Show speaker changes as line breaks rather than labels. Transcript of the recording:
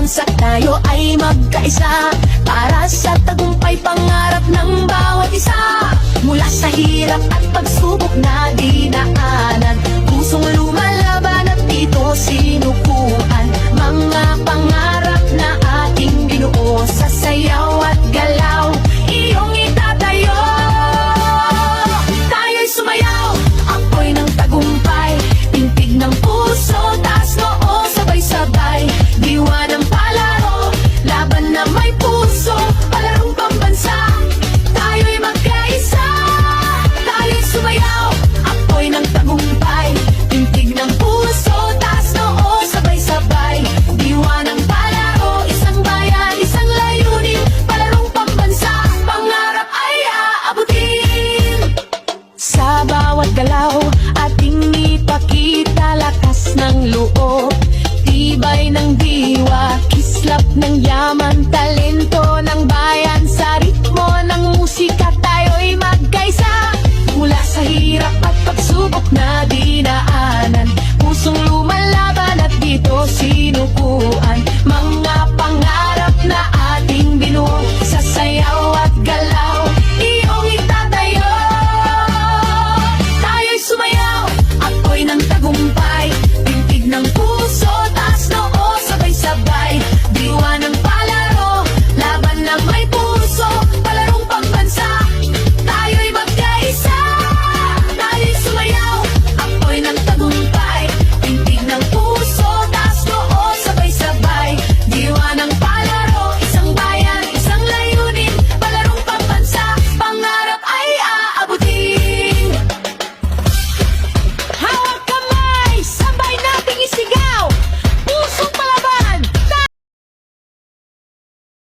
bansa tayo ay magkaisa, para sa tagumpay pangarap ng bawat isa. Mula sa hirap at pagsubok na dinaanan, pusong lumalaban at dito sinukuan. Mga pangarap na ating binuo, sa sayaw at galaw iyong itatayo. Tayo'y sumayaw, apoy ng tagumpay, tintig ng puso, taas noo, sabay-sabay. Diwa ng palaro, laban na may puso, palarong pambansa, tayo'y magkaisa. Tayo'y sumayaw, apoy ng tagumpay, tintig ng puso, taas noo, sabay-sabay. Diwa ng palaro, isang bayan, isang layunin, palarong pambansa, pangarap ay aabutin. Sa bawat galaw, ating ipakita lakas ng loob, tibay ng diwa, kislap ng yaman, talento ng bayan. Sa ritmo ng musika tayo'y magkaisa. Mula sa hirap at pagsubok na dinaanan, pusong lumalaban at dito sinukuan.